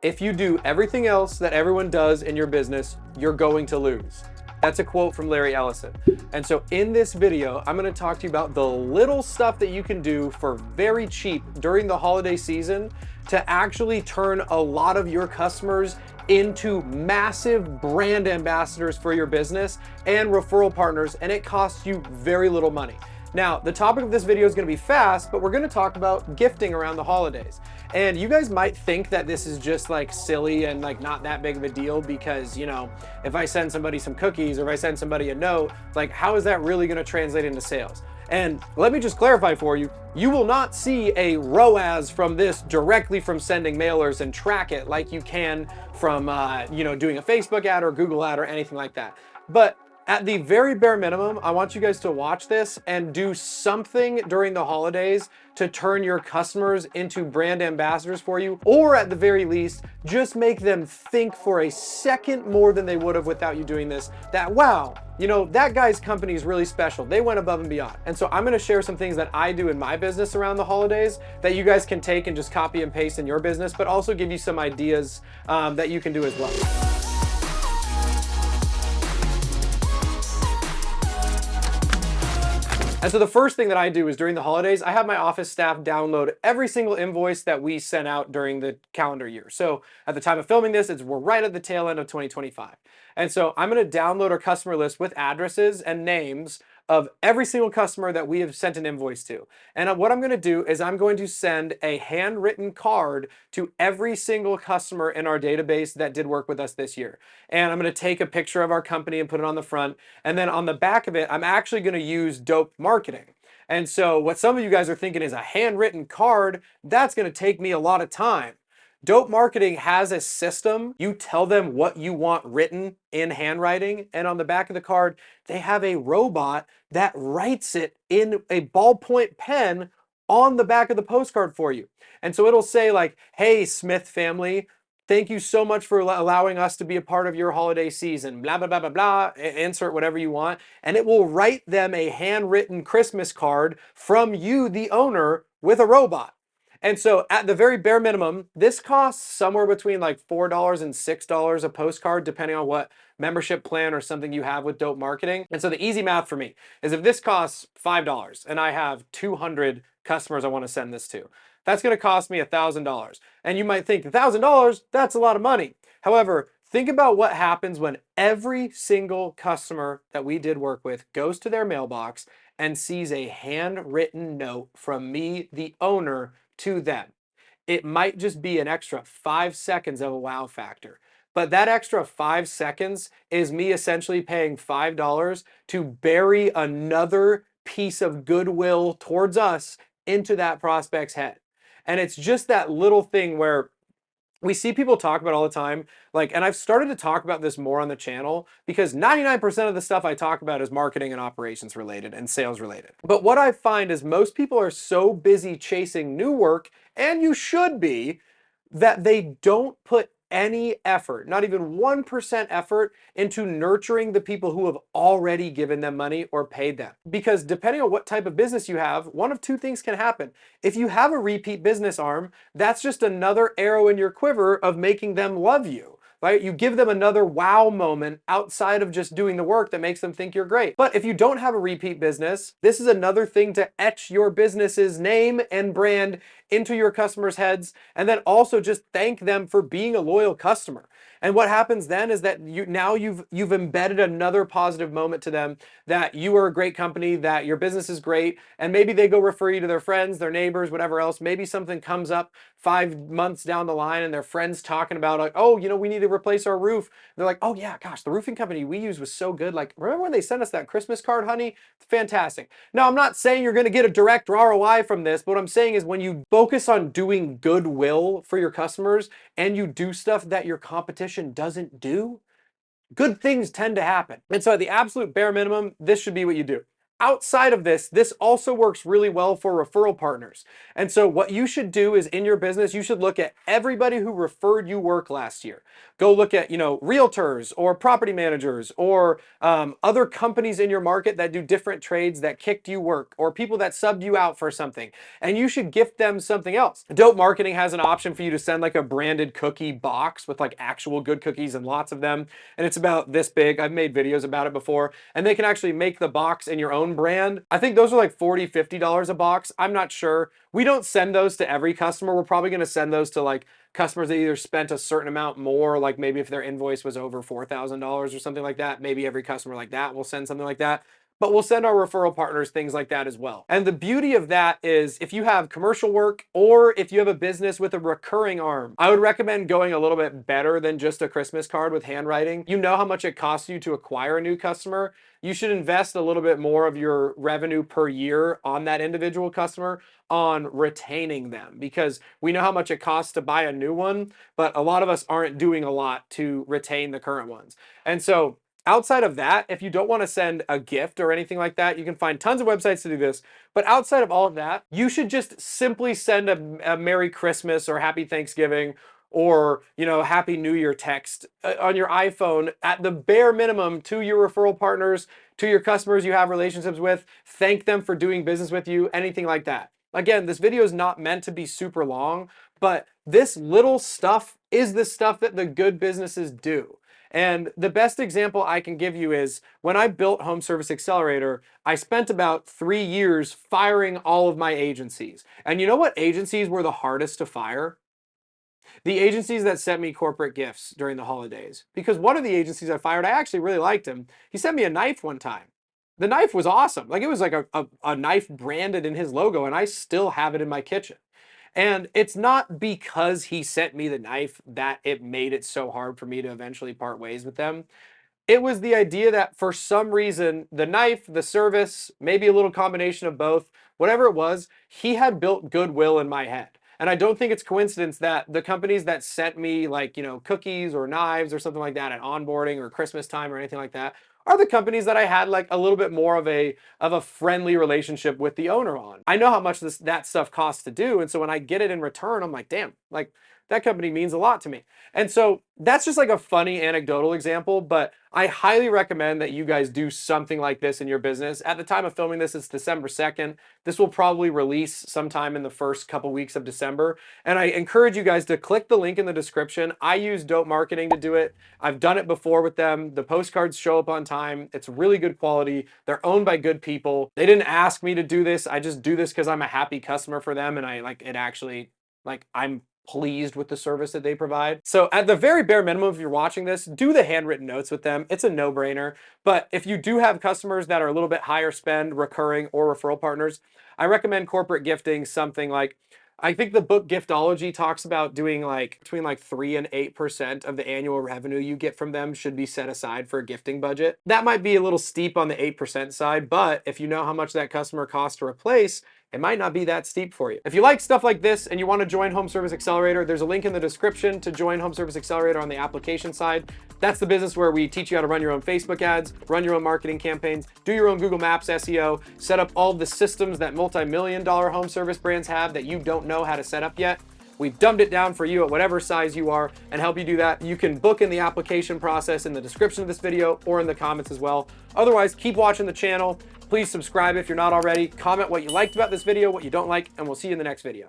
If you do everything else that everyone does in your business, you're going to lose. That's a quote from Larry Ellison. And so in this video, I'm going to talk to you about the little stuff that you can do for very cheap during the holiday season to actually turn a lot of your customers into massive brand ambassadors for your business and referral partners, and it costs you very little money. Now, the topic of this video is going to be fast, but we're going to talk about gifting around the holidays. And you guys might think that this is just like silly and like not that big of a deal because, you know, if I send somebody some cookies or if I send somebody a note, like how is that really going to translate into sales? And let me just clarify for you, you will not see a ROAS from this directly from sending mailers and track it like you can from, doing a Facebook ad or Google ad or anything like that. But at the very bare minimum, I want you guys to watch this and do something during the holidays to turn your customers into brand ambassadors for you, or at the very least, just make them think for a second more than they would have without you doing this, that wow, you know, that guy's company is really special. They went above and beyond. And so I'm gonna share some things that I do in my business around the holidays that you guys can take and just copy and paste in your business, but also give you some ideas that you can do as well. And so the first thing that I do is during the holidays, I have my office staff download every single invoice that we sent out during the calendar year. So at the time of filming this, we're right at the tail end of 2025. And so I'm going to download our customer list with addresses and names of every single customer that we have sent an invoice to. And what I'm going to do is I'm going to send a handwritten card to every single customer in our database that did work with us this year. And I'm going to take a picture of our company and put it on the front. And then on the back of it, I'm actually going to use dope marketing. And so what some of you guys are thinking is a handwritten card, that's going to take me a lot of time. Dope Marketing has a system. You tell them what you want written in handwriting, and on the back of the card, they have a robot that writes it in a ballpoint pen on the back of the postcard for you. And so it'll say like, hey, Smith family, thank you so much for allowing us to be a part of your holiday season, blah, blah, blah, blah, blah, insert whatever you want. And it will write them a handwritten Christmas card from you, the owner, with a robot. And so at the very bare minimum, this costs somewhere between like $4 and $6 a postcard, depending on what membership plan or something you have with Dope Marketing. And so the easy math for me is if this costs $5 and I have 200 customers I want to send this to, that's going to cost me $1,000. And you might think $1,000, that's a lot of money. However, think about what happens when every single customer that we did work with goes to their mailbox and sees a handwritten note from me, the owner, to them. It might just be an extra 5 seconds of a wow factor. But that extra 5 seconds is me essentially paying $5 to bury another piece of goodwill towards us into that prospect's head. And it's just that little thing where we see people talk about all the time, like, and I've started to talk about this more on the channel because 99% of the stuff I talk about is marketing and operations related and sales related. But what I find is most people are so busy chasing new work, and you should be, that they don't put any effort, not even 1% effort, into nurturing the people who have already given them money or paid them. Because depending on what type of business you have, one of two things can happen. If you have a repeat business arm, that's just another arrow in your quiver of making them love you. Right? You give them another wow moment outside of just doing the work that makes them think you're great. But if you don't have a repeat business, this is another thing to etch your business's name and brand into your customers' heads, and then also just thank them for being a loyal customer. And what happens then is that you've embedded another positive moment to them that you are a great company, that your business is great, and maybe they go refer you to their friends, their neighbors, whatever else. Maybe something comes up 5 months down the line and their friends talking about like, oh, you know, we need to replace our roof. They're like, oh yeah, gosh, the roofing company we use was so good. Like, remember when they sent us that Christmas card, honey? It's fantastic. Now, I'm not saying you're going to get a direct ROI from this, but what I'm saying is when you focus on doing goodwill for your customers and you do stuff that your competition doesn't do, good things tend to happen. And so at the absolute bare minimum, this should be what you do. outside of this, this also works really well for referral partners. And so what you should do is in your business, you should look at everybody who referred you work last year. Go look at, realtors or property managers or other companies in your market that do different trades that kicked you work, or people that subbed you out for something. And you should gift them something else. Dope Marketing has an option for you to send like a branded cookie box with like actual good cookies and lots of them. And it's about this big. I've made videos about it before. And they can actually make the box in your own brand. I think those are like $40, $50 a box. I'm not sure. We don't send those to every customer. We're probably going to send those to like customers that either spent a certain amount more, like maybe if their invoice was over $4,000 or something like that, maybe every customer like that will send something like that. But we'll send our referral partners things like that as well. And the beauty of that is if you have commercial work or if you have a business with a recurring arm, I would recommend going a little bit better than just a Christmas card with handwriting. You know how much it costs you to acquire a new customer. You should invest a little bit more of your revenue per year on that individual customer on retaining them, because we know how much it costs to buy a new one, but a lot of us aren't doing a lot to retain the current ones. And so outside of that, if you don't want to send a gift or anything like that, you can find tons of websites to do this. But outside of all of that, you should just simply send a Merry Christmas or Happy Thanksgiving or, Happy New Year text on your iPhone at the bare minimum to your referral partners, to your customers you have relationships with. Thank them for doing business with you, anything like that. Again, this video is not meant to be super long, but this little stuff is the stuff that the good businesses do. And the best example I can give you is when I built Home Service Accelerator, I spent about 3 years firing all of my agencies. And you know what agencies were the hardest to fire? The agencies that sent me corporate gifts during the holidays. Because one of the agencies I fired, I actually really liked him. He sent me a knife one time. The knife was awesome. Like it was like a knife branded in his logo, and I still have it in my kitchen. And it's not because he sent me the knife that it made it so hard for me to eventually part ways with them. It was the idea that for some reason, the knife, the service, maybe a little combination of both, whatever it was, he had built goodwill in my head. And I don't think it's coincidence that the companies that sent me like, cookies or knives or something like that at onboarding or Christmas time or anything like that are the companies that I had like a little bit more of a friendly relationship with the owner on. I know how much that stuff costs to do, and so when I get it in return, I'm like, damn, like that company means a lot to me. And so that's just like a funny anecdotal example, but I highly recommend that you guys do something like this in your business. At the time of filming this, it's December 2nd. This will probably release sometime in the first couple weeks of December. And I encourage you guys to click the link in the description. I use Dope Marketing to do it. I've done it before with them. The postcards show up on time. It's really good quality. They're owned by good people. They didn't ask me to do this. I just do this because I'm a happy customer for them, and I'm pleased with the service that they provide. So at the very bare minimum, if you're watching this, do the handwritten notes with them. It's a no-brainer. But if you do have customers that are a little bit higher spend, recurring, or referral partners, I recommend corporate gifting something like, I think the book Giftology talks about doing like between like 3 and 8% of the annual revenue you get from them should be set aside for a gifting budget. That might be a little steep on the 8% side, but if you know how much that customer costs to replace, it might not be that steep for you. If you like stuff like this and you want to join Home Service Accelerator, there's a link in the description to join Home Service Accelerator on the application side. That's the business where we teach you how to run your own Facebook ads, run your own marketing campaigns, do your own Google Maps SEO, set up all the systems that multi-million-dollar home service brands have that you don't know how to set up yet. We've dumbed it down for you at whatever size you are and help you do that. You can book in the application process in the description of this video or in the comments as well. Otherwise, keep watching the channel. Please subscribe if you're not already. Comment what you liked about this video, what you don't like, and we'll see you in the next video.